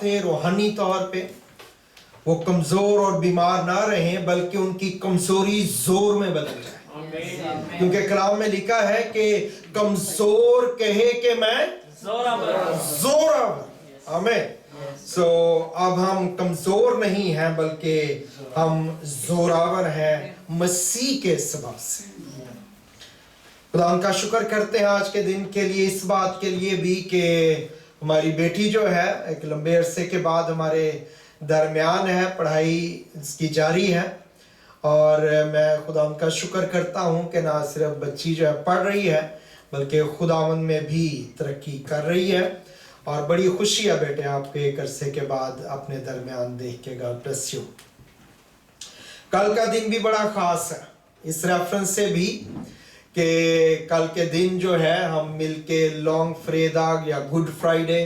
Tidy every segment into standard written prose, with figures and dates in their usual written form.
थे रूहानी तौर पे वो कमजोर और बीमार ना रहें, बल्कि उनकी कमजोरी जोर में बदल जाए। क्योंकि कलाम में लिखा है कि कमजोर कहे कि मैं जोरावर। आमीन। सो अब हम कमजोर नहीं हैं, बल्कि हम जोरावर हैं मसीह के सबब से। खुदा का शुक्र करते हैं आज के दिन के लिए, इस बात के लिए भी कि हमारी बेटी जो है एक लंबे अरसे के बाद हमारे दरमियान है, पढ़ाई इसकी जारी है। और मैं खुदा का शुक्र करता हूँ कि ना सिर्फ बच्ची जो है पढ़ रही है, बल्कि खुदावन में भी तरक्की कर रही है। और बड़ी खुशी है बेटे आपको एक अरसे के बाद अपने दरमियान देख के। God bless you. कल का दिन भी बड़ा खास है इस रेफरेंस से भी कि कल के दिन जो है हम मिलके लॉन्ग फ्राइडे या गुड फ्राइडे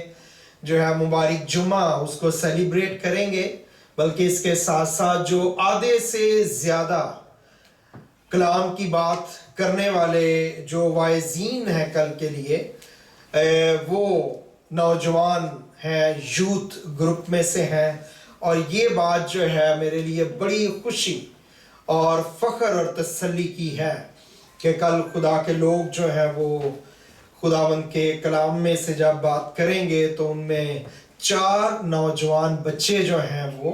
जो है मुबारक जुमा उसको सेलिब्रेट करेंगे। बल्कि इसके साथ साथ जो आधे से ज़्यादा कलाम की बात करने वाले जो वाइजीन हैं कल के लिए, वो नौजवान हैं, यूथ ग्रुप में से हैं। और ये बात जो है मेरे लिए बड़ी खुशी और फ़ख्र और तसल्ली की है कि कल खुदा के लोग जो हैं वो खुदावन के कलाम में से जब बात करेंगे तो उनमें 4 नौजवान बच्चे जो हैं वो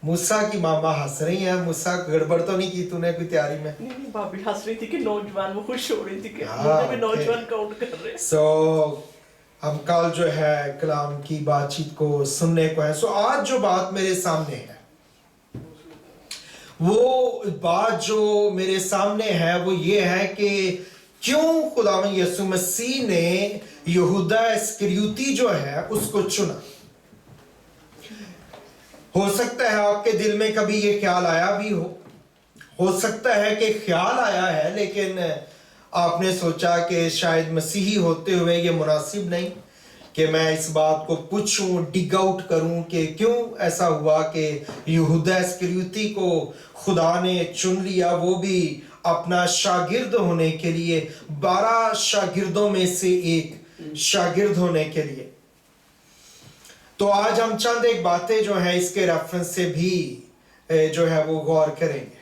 मूसा की मामा हंस रही हैं। मूसा गड़बड़ तो नहीं की तूने कोई तैयारी में? नहीं, भाभी हंस रही थी कि नौजवान, वो खुश हो रही थी कि मुझे भी नौजवान काउंट कर रहे हैं। सो हम कल जो है कलाम की बातचीत को सुनने को है। सो आज जो बात मेरे सामने है, वो बात जो मेरे सामने है वो ये है कि क्यों खुदावन यीशु मसीह ने यहूदा इस्करियोती जो है उसको चुना। हो सकता है आपके दिल में कभी ये ख्याल आया भी हो सकता है कि ख्याल आया है, लेकिन आपने सोचा कि शायद मसीही होते हुए ये मुनासिब नहीं कि मैं इस बात को पूछूं, डिग आउट करूं कि क्यों ऐसा हुआ कि यहूदा इस्करियोती को खुदा ने चुन लिया, वो भी अपना शागिर्द होने के लिए, 12 शागिर्दों में से एक शागिर्द होने के लिए। तो आज हम चंद एक बातें जो है इसके रेफरेंस से भी जो है वो गौर करेंगे।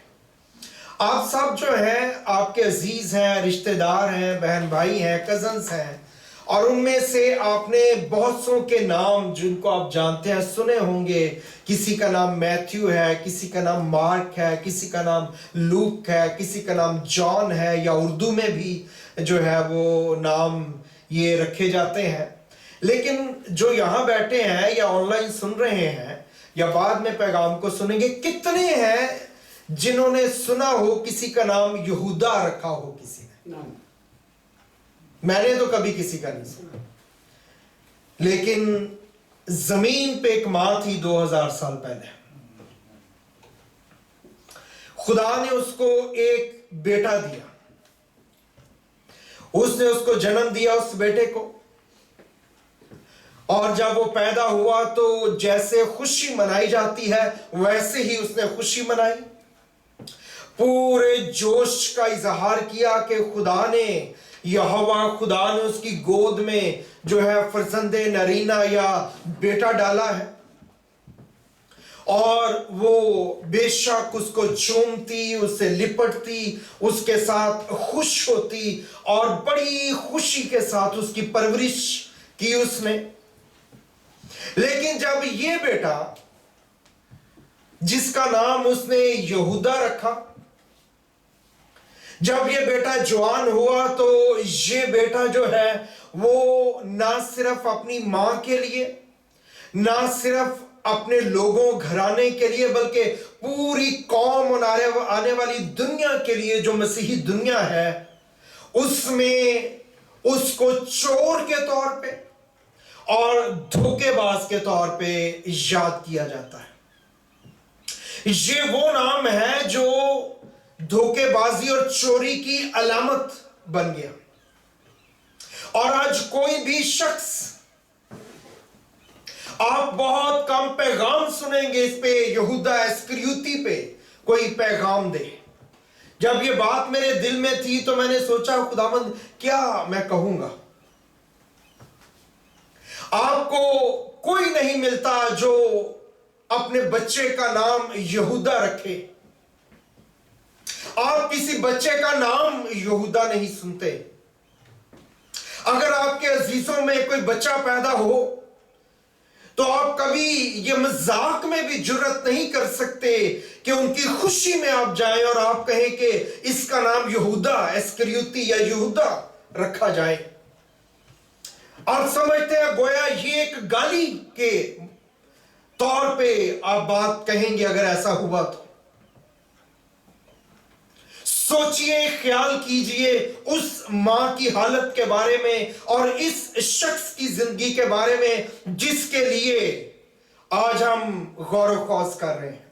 आप सब जो है आपके अजीज हैं, रिश्तेदार हैं, बहन भाई हैं, कजन्स हैं, और उनमें से आपने बहुत सौ के नाम जिनको आप जानते हैं सुने होंगे। किसी का नाम मैथ्यू है, किसी का नाम मार्क है, किसी का नाम लूक है, किसी का नाम जॉन है, या उर्दू में भी जो है वो नाम ये रखे जाते हैं। लेकिन जो यहाँ बैठे हैं या ऑनलाइन सुन रहे हैं या बाद में पैगाम को सुनेंगे, कितने हैं जिन्होंने सुना हो किसी का नाम यहूदा रखा हो? किसी ने? मैंने तो कभी किसी का नहीं सुना। लेकिन जमीन पे एक मां थी 2000 साल पहले, खुदा ने उसको एक बेटा दिया, उसने उसको जन्म दिया उस बेटे को। और जब वो पैदा हुआ तो जैसे खुशी मनाई जाती है वैसे ही उसने खुशी मनाई, पूरे जोश का इजहार किया कि खुदा ने, यहोवा खुदा ने उसकी गोद में जो है फरजंदे नरीना या बेटा डाला है। और वो बेशक उसको चूमती, उससे लिपटती, उसके साथ खुश होती और बड़ी खुशी के साथ उसकी परवरिश की उसने। लेकिन जब ये बेटा, जिसका नाम उसने यहूदा रखा, जब ये बेटा जवान हुआ तो ये बेटा जो है वो ना सिर्फ अपनी मां के लिए, ना सिर्फ अपने लोगों घराने के लिए, बल्कि पूरी कौम और आने वाली दुनिया के लिए, जो मसीही दुनिया है, उसमें उसको चोर के तौर पे और धोखेबाज के तौर पे याद किया जाता है। ये वो नाम है जो धोखेबाजी और चोरी की अलामत बन गया। और आज कोई भी शख्स, आप बहुत कम पैगाम सुनेंगे इस पे, यहूदा इस्करियोती पे कोई पैगाम दे। जब ये बात मेरे दिल में थी तो मैंने सोचा खुदावंद क्या मैं कहूंगा। आपको कोई नहीं मिलता जो अपने बच्चे का नाम यहूदा रखे। आप किसी बच्चे का नाम यहूदा नहीं सुनते। अगर आपके अजीजों में कोई बच्चा पैदा हो तो आप कभी ये मजाक में भी जुर्रत नहीं कर सकते कि उनकी खुशी में आप जाएं और आप कहें कि इसका नाम यहूदा इस्करियोती या यहूदा रखा जाए। आप समझते हैं गोया ये एक गाली के तौर पे आप बात कहेंगे। अगर ऐसा हुआ तो सोचिए, ख्याल कीजिए उस मां की हालत के बारे में और इस शख्स की जिंदगी के बारे में जिसके लिए आज हम गौर खौज कर रहे हैं।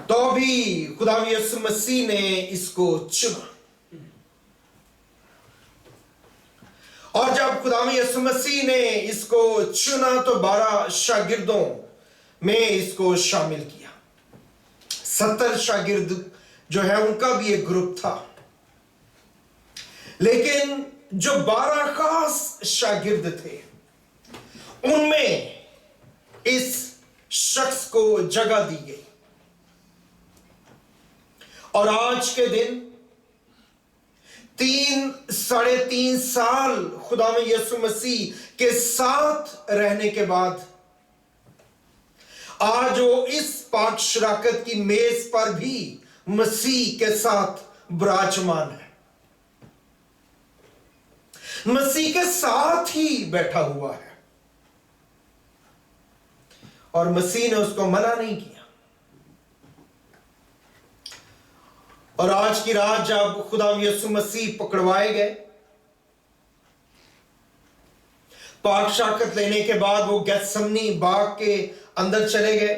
तो भी खुदा यीशु मसीह ने इसको चुना, और जब खुदा यीशु मसीह ने इसको चुना तो 12 शागिर्दों में इसको शामिल किया। 70 शागिर्द जो है उनका भी एक ग्रुप था, लेकिन जो 12 खास शागिर्द थे उनमें इस शख्स को जगह दी गई। और आज के दिन 3-3.5 साल खुदा में यीशु मसीह के साथ रहने के बाद आज वो इस पाक शराकत की मेज पर भी मसीह के साथ विराजमान है, मसीह के साथ ही बैठा हुआ है, और मसीह ने उसको मना नहीं किया। और आज की रात जब खुदा यीशु मसीह पकड़वाए गए, पाक शराकत लेने के बाद वो गेत्सेमनी बाग के अंदर चले गए।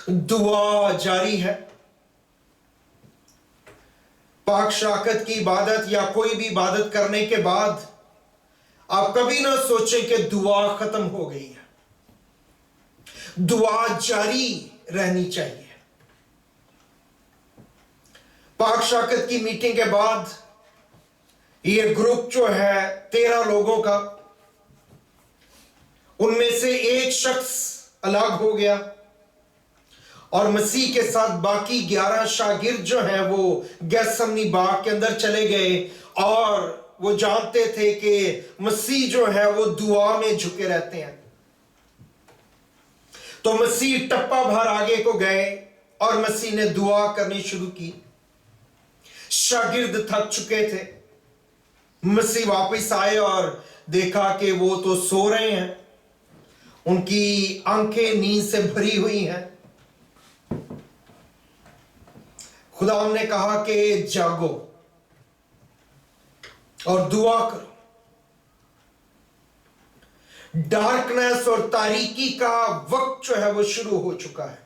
दुआ जारी है। पाक शराकत की इबादत या कोई भी इबादत करने के बाद आप कभी ना सोचें कि दुआ खत्म हो गई है। दुआ जारी रहनी चाहिए। पाक शराकत की मीटिंग के बाद ये ग्रुप जो है 13 लोगों का, उनमें से एक शख्स अलग हो गया और मसीह के साथ बाकी 11 शागिर्द जो हैं वो गेत्सेमनी बाग के अंदर चले गए, और वो जानते थे कि मसीह जो है वो दुआ में झुके रहते हैं। तो मसीह टप्पा भर आगे को गए और मसीह ने दुआ करनी शुरू की। शागिर्द थक चुके थे। मसीह वापस आए और देखा कि वो तो सो रहे हैं, उनकी आंखें नींद से भरी हुई हैं। खुदा ने कहा कि जागो और दुआ करो। डार्कनेस और तारीकी का वक्त जो है वो शुरू हो चुका है।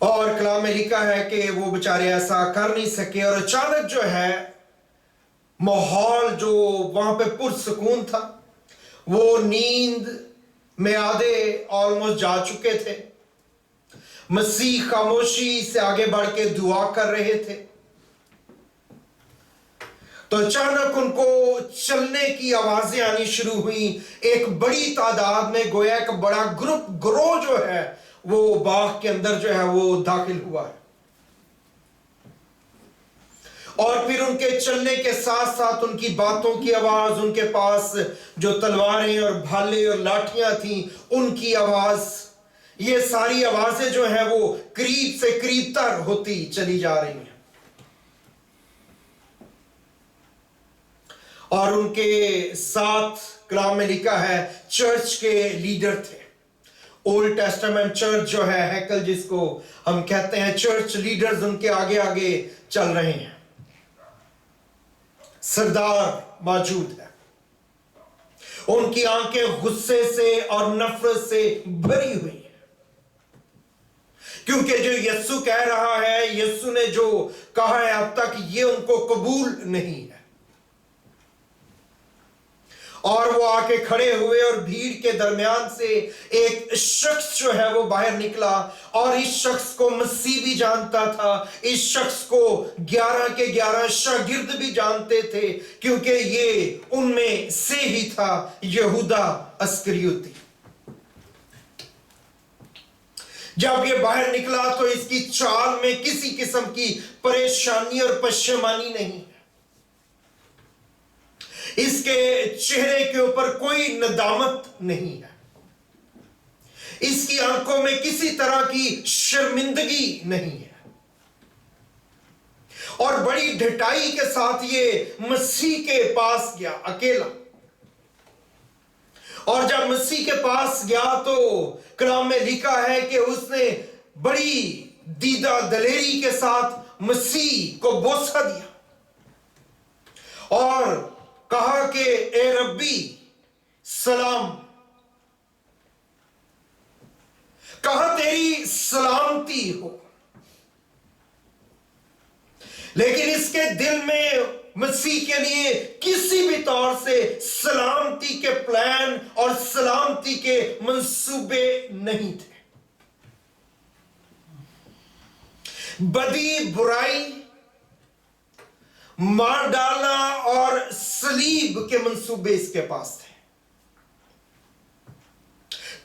और कलाम में लिखा है कि वो बेचारे ऐसा कर नहीं सके, और अचानक जो है माहौल जो वहां पे पुरसुकून था, वो नींद में आधे ऑलमोस्ट जा चुके थे। मसीह खामोशी से आगे बढ़ के दुआ कर रहे थे, तो अचानक उनको चलने की आवाजें आनी शुरू हुई। एक बड़ी तादाद में, गोया एक बड़ा ग्रोह जो है वो बाग के अंदर जो है वो दाखिल हुआ है। और फिर उनके चलने के साथ साथ उनकी बातों की आवाज, उनके पास जो तलवारें और भाले और लाठियां थी उनकी आवाज, ये सारी आवाजें जो है वो करीब से करीब तर होती चली जा रही हैं। और उनके साथ कलाम में लिखा है चर्च के लीडर थे। ओल्ड टेस्टामेंट चर्च जो है, हैकल जिसको हम कहते हैं, चर्च लीडर्स उनके आगे आगे चल रहे हैं। सरदार मौजूद है। उनकी आंखें गुस्से से और नफरत से भरी हुई हैं, क्योंकि जो यीशु कह रहा है, यीशु ने जो कहा है अब तक, ये उनको कबूल नहीं है। और वो आके खड़े हुए और भीड़ के दरमियान से एक शख्स जो है वो बाहर निकला, और इस शख्स को मसीह भी जानता था। इस शख्स को 11 के 11 शागिर्द भी जानते थे, क्योंकि ये उनमें से ही था, यहूदा अस्करियोती। जब ये बाहर निकला तो इसकी चाल में किसी किस्म की परेशानी और पश्चिमानी नहीं, इसके चेहरे के ऊपर कोई नदामत नहीं है, इसकी आंखों में किसी तरह की शर्मिंदगी नहीं है, और बड़ी ढटाई के साथ ये मसीह के पास गया अकेला। और जब मसीह के पास गया तो कलाम में लिखा है कि उसने बड़ी दीदा दलेरी के साथ मसीह को बोसा दिया और कहा कि ए रब्बी सलाम, कहा तेरी सलामती हो। लेकिन इसके दिल में मसीह के लिए किसी भी तौर से सलामती के प्लान और सलामती के मंसूबे नहीं थे। बदी, बुराई, मार डालना और सलीब के मंसूबे इसके पास थे।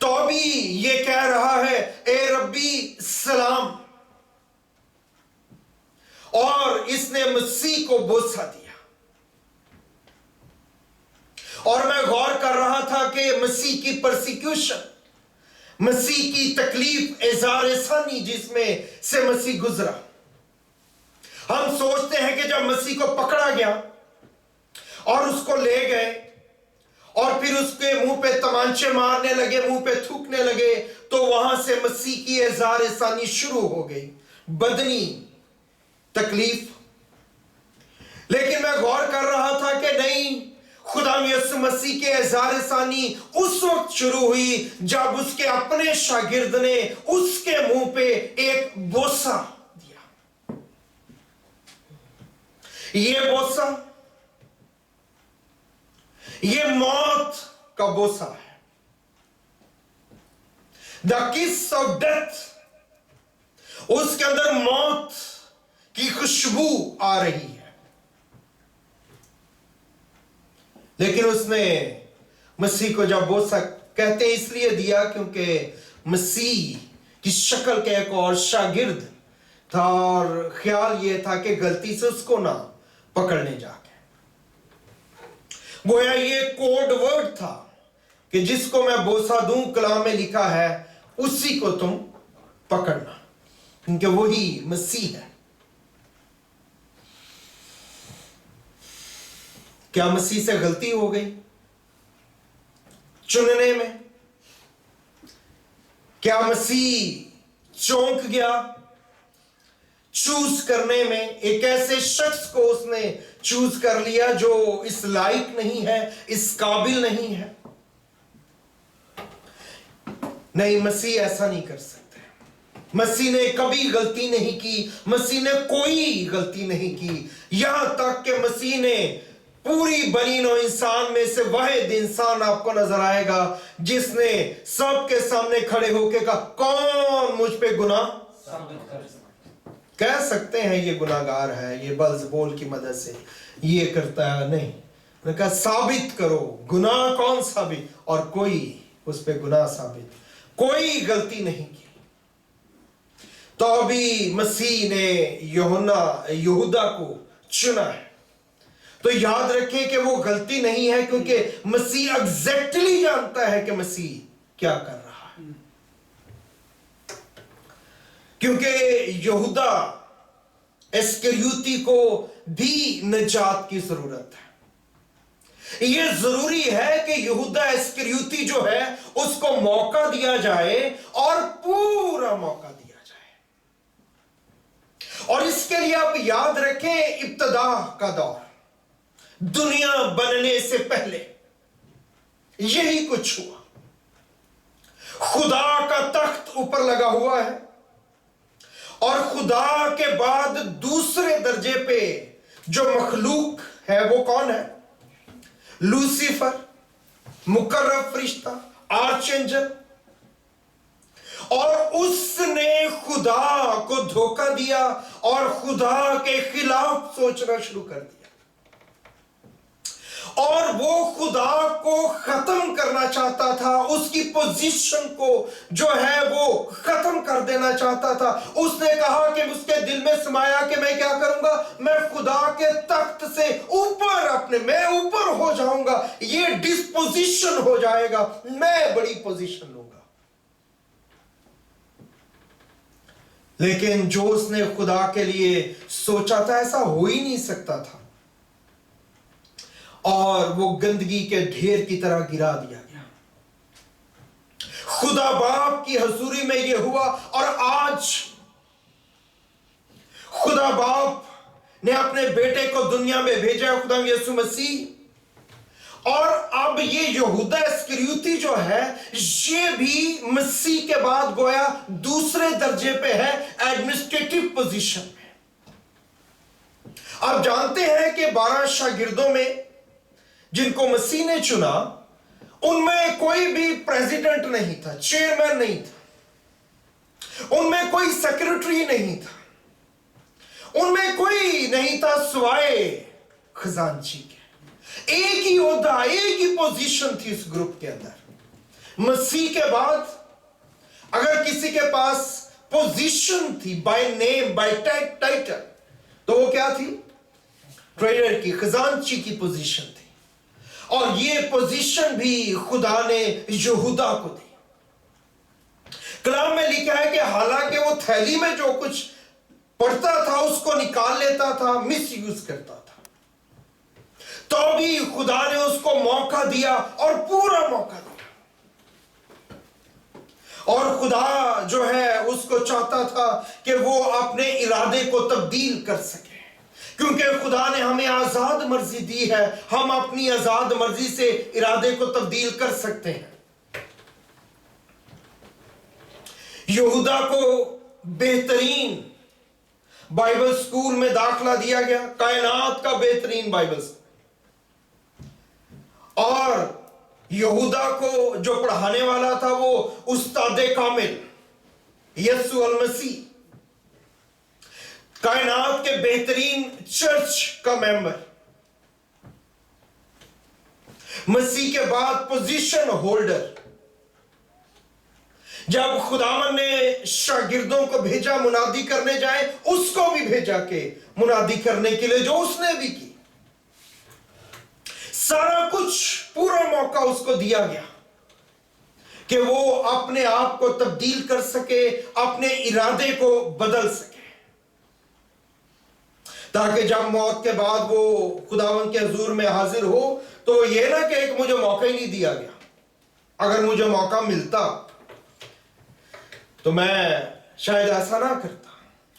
तो भी ये कह रहा है ए रब्बी सलाम, और इसने मसीह को बोसा दिया। और मैं गौर कर रहा था कि मसीह की परसिक्यूशन, मसीह की तकलीफ, एज़ार सानी जिसमें से मसीह गुजरा। हम सोचते हैं कि जब मसीह को पकड़ा गया और उसको ले गए और फिर उसके मुंह पे तमांचे मारने लगे, मुंह पे थूकने लगे, तो वहां से मसीह की एज़ार सानी शुरू हो गई, बदनी तकलीफ। लेकिन मैं गौर कर रहा था कि नहीं, खुदा यीशु मसीह के एज़ार सानी उस वक्त शुरू हुई जब उसके अपने शागिर्द ने उसके मुंह पे एक बोसा दिया। ये बोसा, ये मौत का बोसा है, द किस ऑफ डेथ। उसके अंदर मौत की खुशबू आ रही है। लेकिन उसने मसीह को जब बोसा, कहते इसलिए दिया क्योंकि मसीह की शक्ल का एक और शागिर्द था और ख्याल यह था कि गलती से उसको ना पकड़ने जाके, गोया ये कोड वर्ड था कि जिसको मैं बोसा दूं, कलाम में लिखा है उसी को तुम पकड़ना, क्योंकि वही मसीह है। क्या मसीह से गलती हो गई चुनने में? क्या मसीह चौंक गया चूज करने में? एक ऐसे शख्स को उसने चूज कर लिया जो इस लायक नहीं है, इस काबिल नहीं है। नहीं, मसीह ऐसा नहीं कर सकते। मसीह ने कभी गलती नहीं की, मसीह ने कोई गलती नहीं की। यहां तक कि मसीह ने पूरी बनी नौ इंसान में से वाहिद इंसान आपको नजर आएगा जिसने सबके सामने खड़े होकर कहा, कौन मुझ पे गुनाह कह सकते हैं? ये गुनाहगार है, ये बल्ज़बूल की मदद से ये करता है। नहीं, उन्होंने कहा साबित करो गुनाह कौन साबित, और कोई उस पे गुनाह साबित, कोई गलती नहीं की। तो अभी मसीह ने यहूदा को चुना है। तो याद रखें कि वो गलती नहीं है, क्योंकि मसीह एग्जैक्टली जानता है कि मसीह क्या कर रहा है। क्योंकि यहूदा इस्करियोती को भी निजात की जरूरत है। यह जरूरी है कि यहूदा इस्करियोती जो है उसको मौका दिया जाए और पूरा मौका दिया जाए। और इसके लिए आप याद रखें, इब्तिदा का दौर, दुनिया बनने से पहले यही कुछ हुआ। खुदा का तख्त ऊपर लगा हुआ है और खुदा के बाद दूसरे दर्जे पे जो मखलूक है वो कौन है? लूसीफर। मुकर्रब फरिश्ता, आर्चएंजल, और उसने खुदा को धोखा दिया और खुदा के खिलाफ सोचना शुरू कर दिया, और वो खुदा को खत्म करना चाहता था, उसकी पोजीशन को जो है वो खत्म कर देना चाहता था। उसने कहा कि उसके दिल में समाया कि मैं क्या करूंगा, मैं खुदा के तख्त से ऊपर मैं ऊपर हो जाऊंगा, ये डिस्पोजिशन हो जाएगा, मैं बड़ी पोजीशन लूंगा। लेकिन जो उसने खुदा के लिए सोचा था ऐसा हो ही नहीं सकता था, और वो गंदगी के ढेर की तरह गिरा दिया गया। खुदा बाप की हजूरी में ये हुआ, और आज खुदा बाप ने अपने बेटे को दुनिया में भेजा, खुदा यीशु मसीह, और अब ये यहूदा इस्करियोती जो है ये भी मसीह के बाद गोया दूसरे दर्जे पे है, एडमिनिस्ट्रेटिव पोजीशन में। आप जानते हैं कि 12 शागिर्दों में जिनको मसीह ने चुना, उनमें कोई भी प्रेसिडेंट नहीं था, चेयरमैन नहीं था, उनमें कोई सेक्रेटरी नहीं था, उनमें कोई नहीं था सिवाय खजांची के। एक ही ओहदा, एक ही पोजीशन थी इस ग्रुप के अंदर। मसीह के बाद अगर किसी के पास पोजीशन थी बाय नेम, बाय टाइटल, तो वो क्या थी? ट्रेजर की, खजांची की पोजीशन थी। और ये पोजीशन भी खुदा ने यहूदा को दी। कलाम में लिखा है कि हालांकि वो थैली में जो कुछ पड़ता था उसको निकाल लेता था, मिस यूज करता था, तो भी खुदा ने उसको मौका दिया, और पूरा मौका दिया। और खुदा जो है उसको चाहता था कि वो अपने इरादे को तब्दील कर सके, क्योंकि खुदा ने हमें आजाद मर्जी दी है, हम अपनी आजाद मर्जी से इरादे को तब्दील कर सकते हैं। यहूदा को बेहतरीन बाइबल स्कूल में दाखला दिया गया, कायनात का बेहतरीन बाइबल स्कूल, और यहूदा को जो पढ़ाने वाला था वो उस्ताद कामिल यीशु अल मसीह, कायनात के बेहतरीन चर्च का मेंबर, मसीह के बाद पोजीशन होल्डर। जब खुदावन ने शागिर्दों को भेजा मुनादी करने जाए, उसको भी भेजा के मुनादी करने के लिए जो उसने भी की। सारा कुछ, पूरा मौका उसको दिया गया कि वो अपने आप को तब्दील कर सके, अपने इरादे को बदल सके, ताकि जब मौत के बाद वो खुदावन के हुजूर में हाजिर हो तो ये ना कि एक मुझे मौका ही नहीं दिया गया, अगर मुझे मौका मिलता तो मैं शायद ऐसा ना करता,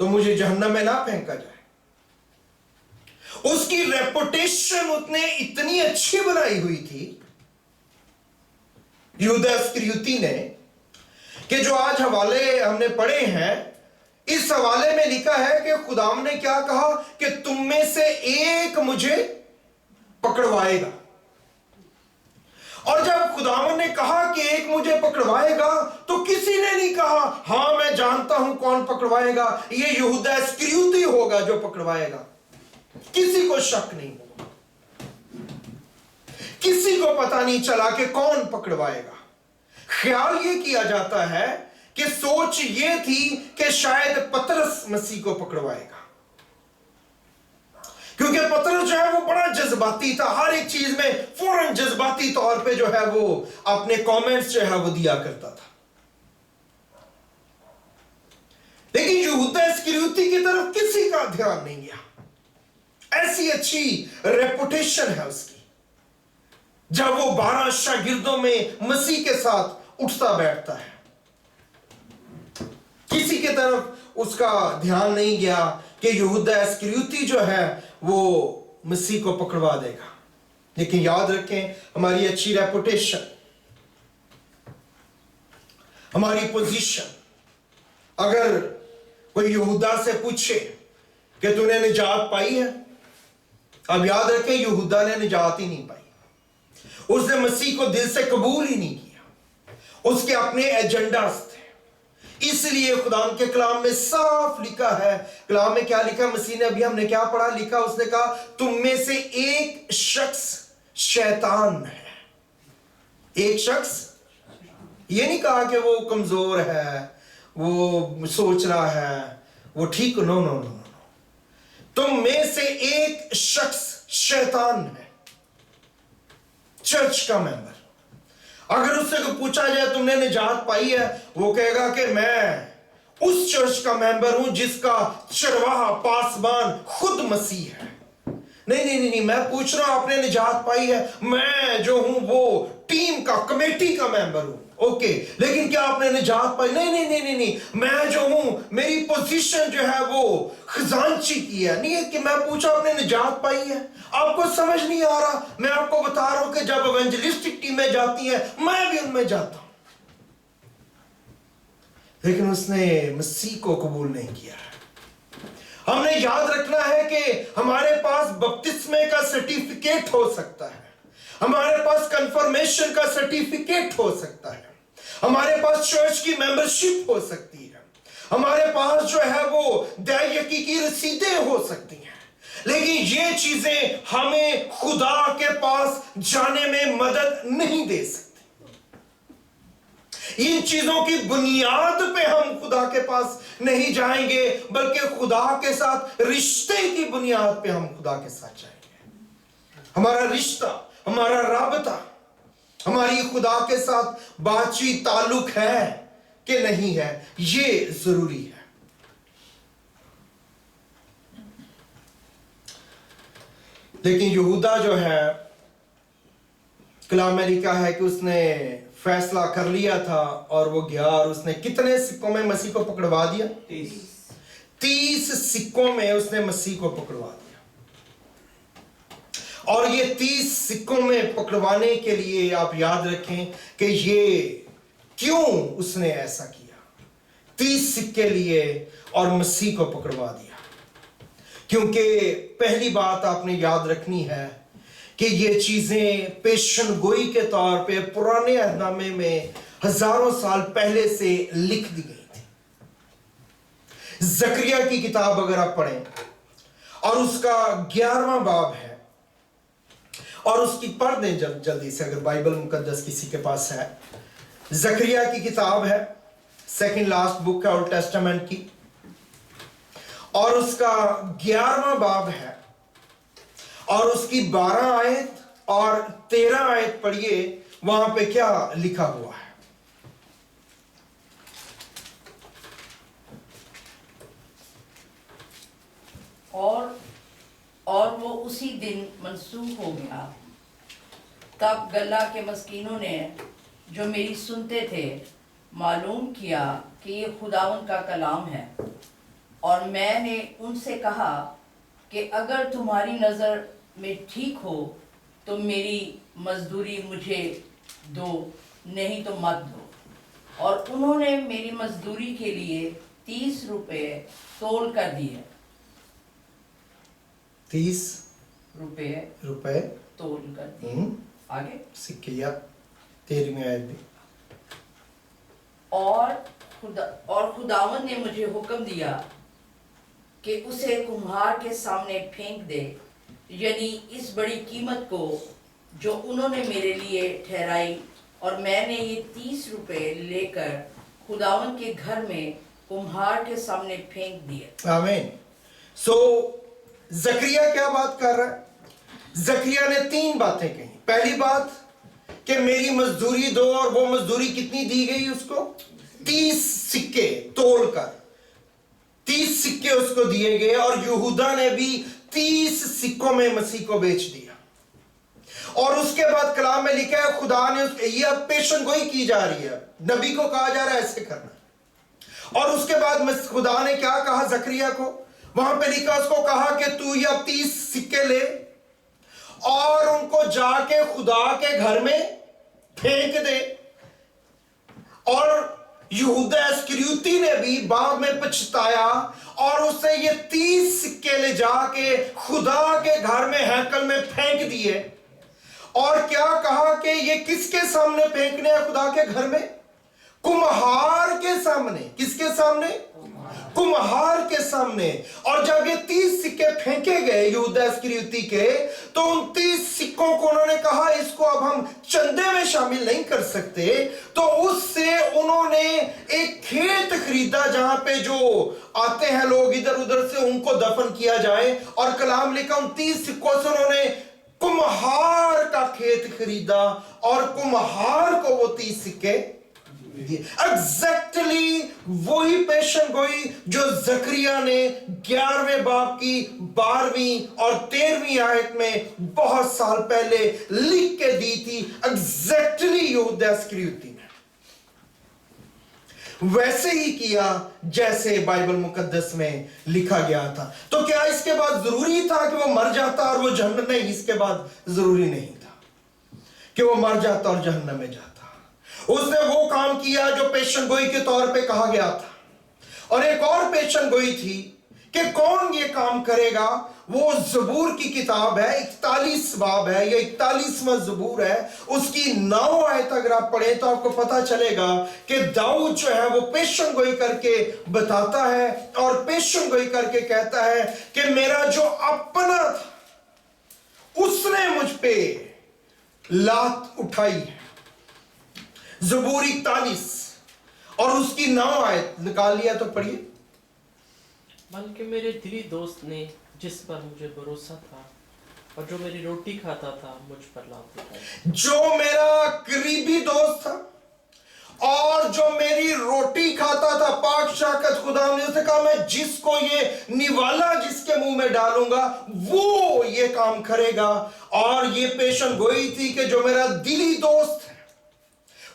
तो मुझे जहन्नम में ना फेंका जाए। उसकी रेपुटेशन उसने इतनी अच्छी बनाई हुई थी यहूदा इस्करियोती ने, कि जो आज हवाले हमने पढ़े हैं, इस हवाले में लिखा है कि खुदाम ने क्या कहा कि तुम में से एक मुझे पकड़वाएगा। और जब खुदावन ने कहा कि एक मुझे पकड़वाएगा, तो किसी ने नहीं कहा हां मैं जानता हूं कौन पकड़वाएगा, ये यहूदा इस्करियोती होगा जो पकड़वाएगा। किसी को शक नहीं हुआ, किसी को पता नहीं चला कि कौन पकड़वाएगा। ख्याल ये किया जाता है कि सोच ये थी कि शायद पतरस मसीह को पकड़वाएगा, क्योंकि पतरस जो है वो बड़ा जज्बाती था, हर एक चीज में फौरन जज्बाती तौर पे जो है वो अपने कमेंट्स जो है वो दिया करता था। लेकिन यहूदा इस्करियोती की तरफ किसी का ध्यान नहीं गया। ऐसी अच्छी रेपुटेशन है उसकी, जब वो 12 शागिर्दों में मसीह के साथ उठता बैठता है, किसी की तरफ उसका ध्यान नहीं गया कि यहूदा इस्करियोती जो है वो मसीह को पकड़वा देगा। लेकिन याद रखें, हमारी अच्छी रेपुटेशन, हमारी पोजीशन, अगर कोई यहूदा से पूछे कि तूने निजात पाई है, अब याद रखें यहूदा ने निजात ही नहीं पाई। उसने मसीह को दिल से कबूल ही नहीं किया। उसके अपने एजेंडास थे। इसलिए खुदा के कलाम में साफ लिखा है, कलाम में क्या लिखा, मसीह ने अभी हमने क्या पढ़ा, लिखा उसने कहा तुम में से एक शख्स शैतान है। एक शख्स, ये नहीं कहा कि वो कमजोर है, वो सोच रहा है, वो ठीक, नो नो नो, तुम में से एक शख्स शैतान है, चर्च का मेंबर। अगर उससे को पूछा जाए तुमने निजात पाई है, वो कहेगा कि मैं उस चर्च का मेंबर हूं जिसका चरवाहा पासबान खुद मसीह है। नहीं नहीं नहीं, मैं पूछ रहा हूं आपने निजात पाई है, मैं जो हूं वो टीम का, कमेटी का मेंबर हूं। ओके, लेकिन क्या आपने निजात पाई? नहीं नहीं नहीं नहीं नहीं, मैं जो हूं, मेरी पोजीशन जो है वो खजांची की है। नहीं है कि मैं पूछा आपने निजात पाई है, आपको समझ नहीं आ रहा। मैं आपको बता रहा हूं कि जब इवेंजलिस्टिक टीमें जाती हैं, मैं भी उनमें जाता हूं। लेकिन उसने मसीह को कबूल नहीं किया। हमने याद रखना है कि हमारे पास बपतिस्मे का सर्टिफिकेट हो सकता है, हमारे पास कंफर्मेशन का सर्टिफिकेट हो सकता है, हमारे पास चर्च की मेंबरशिप हो सकती है, हमारे पास जो है वो दायकी की रसीदें हो सकती हैं, लेकिन ये चीजें हमें खुदा के पास जाने में मदद नहीं दे सकती। इन चीजों की बुनियाद पे हम खुदा के पास नहीं जाएंगे, बल्कि खुदा के साथ रिश्ते की बुनियाद पे हम खुदा के साथ जाएंगे। हमारा रिश्ता, हमारा राबता, हमारी खुदा के साथ बातचीत, ताल्लुक है कि नहीं है, ये जरूरी है। लेकिन यहूदा जो है, कलाम में लिखा है कि उसने फैसला कर लिया था और वो गया और उसने कितने सिक्कों में मसीह को पकड़वा दिया? 30 सिक्कों में उसने मसीह को पकड़वा दिया। और ये 30 सिक्कों में पकड़वाने के लिए आप याद रखें कि ये क्यों उसने ऐसा किया। 30 सिक्के लिए और मसीह को पकड़वा दिया, क्योंकि पहली बात आपने याद रखनी है कि ये चीजें पेशन गोई के तौर पे पुराने अहदनामे में हजारों साल पहले से लिख दी गई थी। जकरिया की किताब अगर आप पढ़ें और उसका 11वां बाब है, और उसकी पढ़ दें जल्दी से अगर बाइबल मुकद्दस किसी के पास है। जकरिया की किताब है, सेकंड लास्ट बुक है ओल्ड टेस्टामेंट की, और उसका 11वां बाब है और उसकी 12 आयत और 13 आयत पढ़िए, वहां पे क्या लिखा हुआ है। और वो उसी दिन मनसूख हो गया। तब गल्ला के मस्कीनों ने जो मेरी सुनते थे मालूम किया कि ये खुदावन का कलाम है, और मैंने उनसे कहा कि अगर तुम्हारी नज़र में ठीक हो तो मेरी मजदूरी मुझे दो, नहीं तो मत दो। और उन्होंने मेरी मजदूरी के लिए 30 रुपये तोल कर दिए। 30 रुपए तोल कर दिए। आगे सिक्के या 13वीं आयत भी। और खुदावन ने मुझे हुक्म दिया कि उसे कुम्हार के सामने फेंक दे, यानी इस बड़ी कीमत को जो उन्होंने मेरे लिए ठहराई। और मैंने ये 30 रुपये लेकर खुदावन के घर में कुम्हार के सामने फेंक दिए। आमीन। सो जकरिया क्या बात कर रहा है? जकरिया ने 3 बातें कही। पहली बात कि मेरी मजदूरी दो, और वो मजदूरी कितनी दी गई उसको? 30 सिक्के तोड़कर 30 सिक्के उसको दिए गए, और यहूदा ने भी 30 सिक्कों में मसीह को बेच दिया। और उसके बाद कलाम में लिखा है खुदा ने ये अब पेशन गोई की जा रही है, नबी को कहा जा रहा है ऐसे करना। और उसके बाद खुदा ने क्या कहा जकरिया को? वहां पे लिखा, उसको कहा कि तू ये अब 30 सिक्के ले और उनको जाके खुदा के घर में फेंक दे। और यहूदा इस्करियोती ने भी बाद में पछताया और उसने ये 30 सिक्के ले जाके खुदा के घर में हैकल में फेंक दिए। और क्या कहा कि ये किसके सामने फेंकने हैं? खुदा के घर में, कुम्हार के सामने। किसके सामने? कुम्हार के सामने। और जब ये 30 सिक्के फेंके गए यहूदा इस्करियोती के, तो उन 30 सिक्कों को उन्होंने कहा इसको अब हम चंदे में शामिल नहीं कर सकते, तो उससे उन्होंने एक खेत खरीदा जहां पे जो आते हैं लोग इधर उधर से, उनको दफन किया जाए। और कलाम लिखा उन 30 सिक्कों से उन्होंने कुम्हार का खेत खरीदा और कुम्हार को वो 30 सिक्के एग्जैक्टली वही पेशन गोई जो जकरिया ने 11वें बाब की 12वीं और 13वीं आयत में बहुत साल पहले लिख के दी थी। एग्जैक्टली यहूदा इस्करियोती ने वैसे ही किया जैसे बाइबल मुकद्दस में लिखा गया था। तो क्या इसके बाद जरूरी था कि वो मर जाता और वो जहन्नम? नहीं, इसके बाद जरूरी नहीं था कि वो मर जाता और जहन्नम में जाता। उसने वो काम किया जो पेशन गोई के तौर पे कहा गया था। और एक और पेशन गोई थी कि कौन ये काम करेगा। वो जबूर की किताब है, 41 बाब है, ये 41वां जबूर है, उसकी 9 आयत अगर आप पढ़े तो आपको पता चलेगा कि दाऊद जो है वो पेशन गोई करके बताता है और पेशन गोई करके कहता है कि मेरा जो अपना था उसने मुझ पे लात उठाई है। ज़बूर 41 और उसकी 9 आयत निकाल लिया तो पढ़िए। बल्कि मेरे दिली दोस्त ने जिस पर मुझे भरोसा था और जो मेरी रोटी खाता था मुझ पर लात उठाई। जो मेरा करीबी दोस्त था और जो मेरी रोटी खाता था, पाक शाकत खुदा ने उसे कहा मैं जिसको ये निवाला जिसके मुंह में डालूंगा वो ये काम करेगा। और ये पेशन गोई थी कि जो मेरा दिली दोस्त है,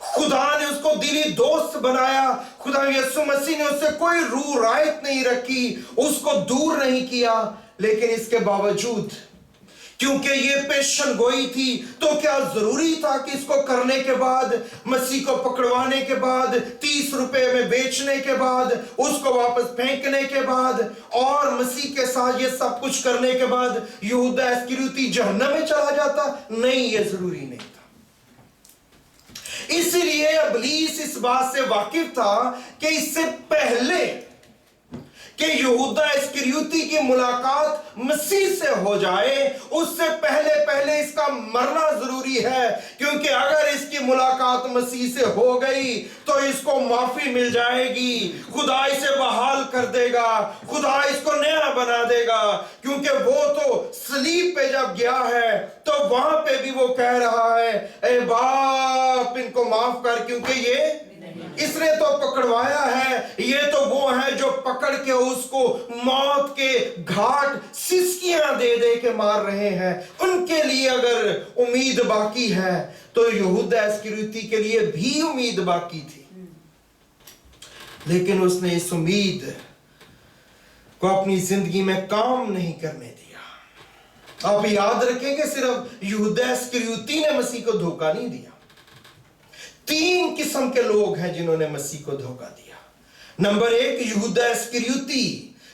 खुदा ने उसको दिली दोस्त बनाया। खुदा यीशु मसीह ने उससे कोई रू रायत नहीं रखी, उसको दूर नहीं किया। लेकिन इसके बावजूद क्योंकि ये पेशन गोई थी, तो क्या जरूरी था कि इसको करने के बाद, मसीह को पकड़वाने के बाद, 30 रुपए में बेचने के बाद, उसको वापस फेंकने के बाद और मसीह के साथ ये सब कुछ करने के बाद यहूदा इस्करियोती जहन्नम में चला जाता? नहीं, ये जरूरी नहीं था। इसलिए इब्लीस इस बात से वाकिफ था कि इससे पहले कि यहूदा इस्करियोती की मुलाकात मसीह से हो जाए, उससे पहले पहले इसका मरना जरूरी है। क्योंकि अगर इसकी मुलाकात मसीह से हो गई तो इसको माफी मिल जाएगी, खुदा इसे बहाल कर देगा, खुदा इसको नया बना देगा। क्योंकि वो तो सलीब पे जब गया है तो वहां पे भी वो कह रहा है ए बाप इनको माफ कर, क्योंकि ये इसने तो पकड़वाया है, ये तो वो है जो पकड़ के उसको मौत के घाट सिसकियां दे दे के मार रहे हैं। उनके लिए अगर उम्मीद बाकी है तो यहूदा इस्करियोती के लिए भी उम्मीद बाकी थी। लेकिन उसने इस उम्मीद को अपनी जिंदगी में काम नहीं करने दिया। आप याद रखेंगे सिर्फ यहूदा इस्करियोती ने मसीह को धोखा नहीं दिया। 3 किस्म के लोग हैं जिन्होंने मसीह को धोखा दिया। नंबर 1 यहूदा इस्करियोती।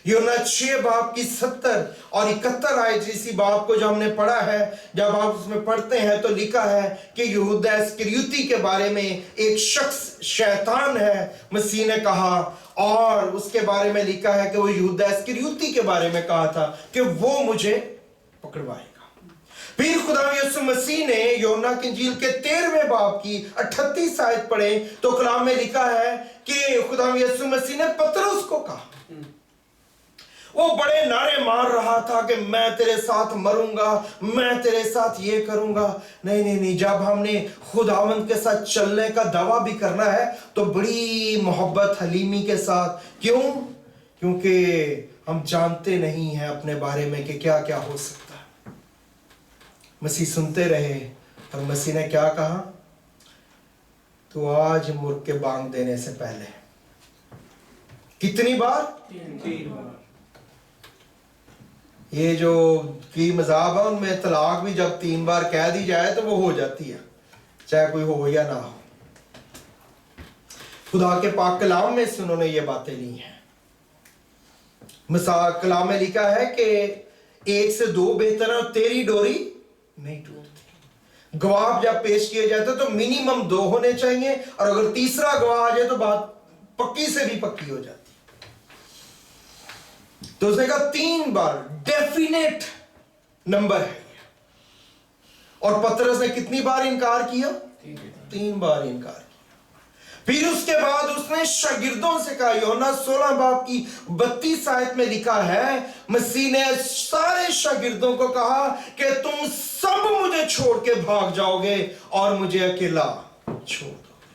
यूहन्ना 6 बाब की 70 और 71 आयत इसी बाब को जो हमने पढ़ा है, जब आप उसमें पढ़ते हैं तो लिखा है कि यहूदा इस्करियोती के बारे में एक शख्स शैतान है, मसीह ने कहा। और उसके बारे में लिखा है कि वो यहूदा इस्करियोती के बारे में कहा था कि वो मुझे पकड़वाएगा। फिर खुदा यीशु मसीह ने यूहन्ना की इंजील के 13वें बाब की 38 आयत पढ़े तो कलाम में लिखा है कि खुदा यीशु मसीह ने पतरस को कहा, वो बड़े नारे मार रहा था कि मैं तेरे साथ मरूंगा, मैं तेरे साथ ये करूंगा। नहीं नहीं नहीं, जब हमने खुदावंद के साथ चलने का दावा भी करना है तो बड़ी मोहब्बत हलीमी के साथ। क्यों? क्योंकि हम जानते नहीं हैं अपने बारे में कि क्या क्या हो सकता है। मसीह सुनते रहे और मसीह ने क्या कहा? तो आज मुर्ग के बांग देने से पहले कितनी बार? 3 बार। ये जो की मज़ाब है उनमें तलाक भी जब 3 बार कह दी जाए तो वो हो जाती है, चाहे कोई हो या ना हो। खुदा के पाक कलाम में से उन्होंने ये बातें ली हैं। कलाम में लिखा है कि 1 से 2 बेहतर है और तेरी डोरी नहीं टूटती। गवाह जब पेश किए जाते तो मिनिमम 2 होने चाहिए, और अगर तीसरा गवाह आ जाए तो बात पक्की से भी पक्की हो जाती। तो उसने कहा 3 बार डेफिनेट नंबर है। और पतरस ने कितनी बार इनकार किया? 3 बार इनकार किया। फिर उसके बाद उसने शागिर्दों से कहा, यूहन्ना 16 बाब की 32 आयत में लिखा है, मसीह ने सारे शागिर्दों को कहा कि तुम सब मुझे छोड़ के भाग जाओगे और मुझे अकेला छोड़ दोगे।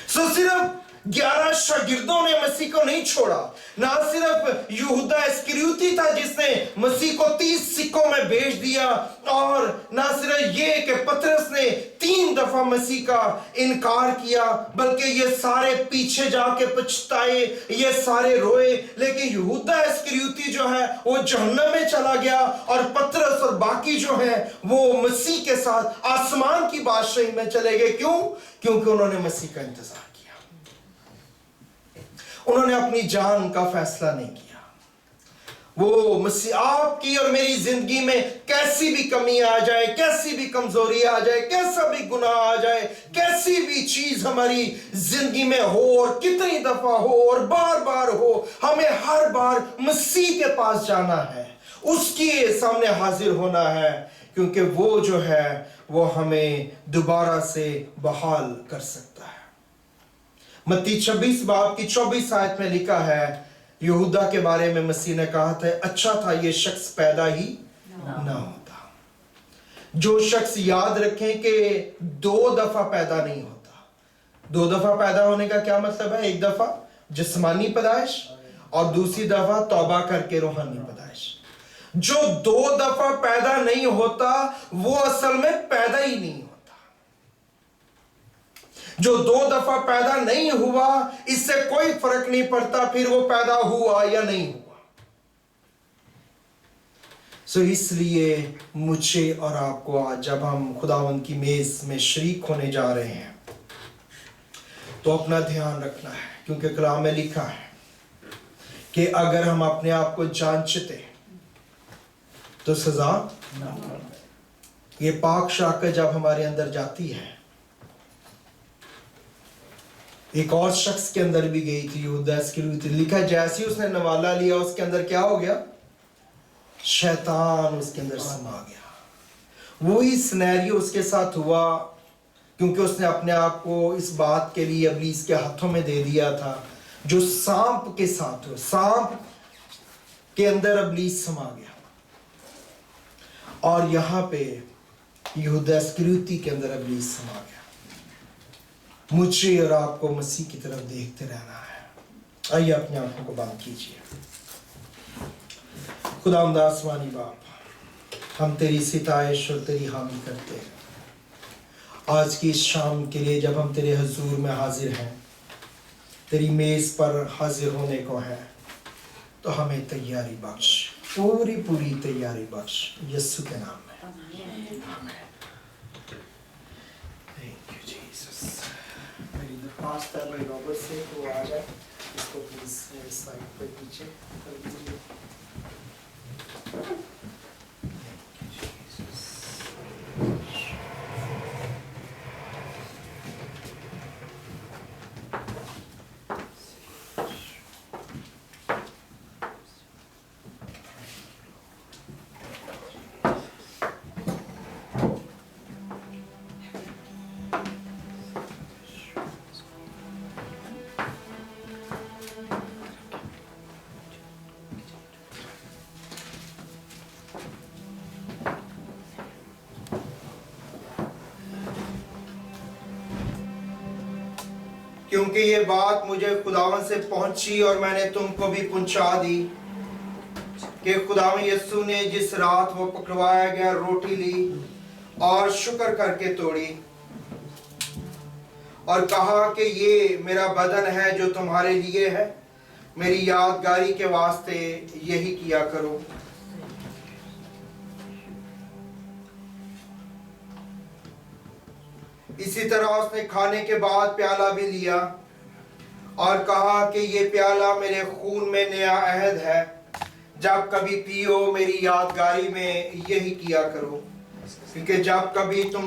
सो सिर्फ 11 शागिर्दों ने मसीह को नहीं छोड़ा, ना सिर्फ यहूदा इस्करियोती था जिसने मसीह को 30 सिक्कों में बेच दिया, और ना सिर्फ ये कि पतरस ने 3 दफा मसीह का इनकार किया, बल्कि ये सारे पीछे जाके पछताए, ये सारे रोए। लेकिन यहूदा इस्करियोती जो है वो जहन्नम में चला गया, और पतरस और बाकी जो है वो मसीह के साथ आसमान की बादशाही में चले गए। क्यों? क्योंकि उन्होंने मसीह का इंतजार, उन्होंने अपनी जान का फैसला नहीं किया। वो मसीह, आपकी और मेरी जिंदगी में कैसी भी कमी आ जाए, कैसी भी कमजोरी आ जाए, कैसा भी गुनाह आ जाए, कैसी भी चीज हमारी जिंदगी में हो और कितनी दफा हो और बार बार हो, हमें हर बार मसीह के पास जाना है, उसके सामने हाजिर होना है, क्योंकि वो जो है वो हमें दोबारा से बहाल कर सकता है। मत्ती 26 बाब की 24 आयत में लिखा है, यहूदा के बारे में मसीह ने कहा था, अच्छा था ये शख्स पैदा ही ना होता। जो शख्स, याद रखें कि 2 दफा पैदा नहीं होता। 2 दफा पैदा होने का क्या मतलब है? एक दफा जिस्मानी पैदाइश और दूसरी दफा तौबा करके रूहानी पैदाइश। जो 2 दफा पैदा नहीं होता वो असल में पैदा ही नहीं होता। जो 2 दफा पैदा नहीं हुआ, इससे कोई फर्क नहीं पड़ता फिर वो पैदा हुआ या नहीं हुआ। सो इसलिए मुझे और आपको आज जब हम खुदावंद की मेज में शरीक होने जा रहे हैं तो अपना ध्यान रखना है, क्योंकि कलाम में लिखा है कि अगर हम अपने आप को जांचते तो सजा ना। ये पाक शाक जब हमारे अंदर जाती है, एक और शख्स के अंदर भी गई थी, यहूदा इस्करियोती। लिखा जैसे ही उसने नवाला लिया उसके अंदर क्या हो गया? शैतान उसके अंदर समा गया। वही सिनेरियो उसके साथ हुआ, क्योंकि उसने अपने आप को इस बात के लिए इब्लीस के हाथों में दे दिया था जो सांप के साथ हुआ। सांप के अंदर इब्लीस समा गया, और यहां पे यहूदा इस्करियोती के अंदर इब्लीस समा गया। मुझे और आपको मसीह की तरफ देखते रहना है। आइए अपनी आंखों को बंद कीजिए। खुदावंद आसमानी बाप, हम तेरी सिताइश और तेरी हामी करते हैं आज की इस शाम के लिए, जब हम तेरे हजूर में हाजिर हैं, तेरी मेज पर हाजिर होने को है, तो हमें तैयारी बख्श, पूरी पूरी तैयारी बख्श, यीशु के नाम में आमीन। मेरी दरख्वास्त है भाई रॉबर्ट से तो आ जाए, इसको प्लीज स्लाइड पर पीछे कर दीजिए। क्योंकि ये बात मुझे खुदावन से पहुंची और मैंने तुमको भी पहुंचा दी कि खुदावन यीशु ने जिस रात वो पकड़वाया गया रोटी ली और शुक्र करके तोड़ी और कहा कि ये मेरा बदन है जो तुम्हारे लिए है, मेरी यादगारी के वास्ते यही किया करो। इसी तरह उसने खाने के बाद प्याला भी लिया और कहा कि ये प्याला मेरे खून में नया अहद है, जब कभी पियो मेरी यादगारी में यही किया करो। क्योंकि जब कभी तुम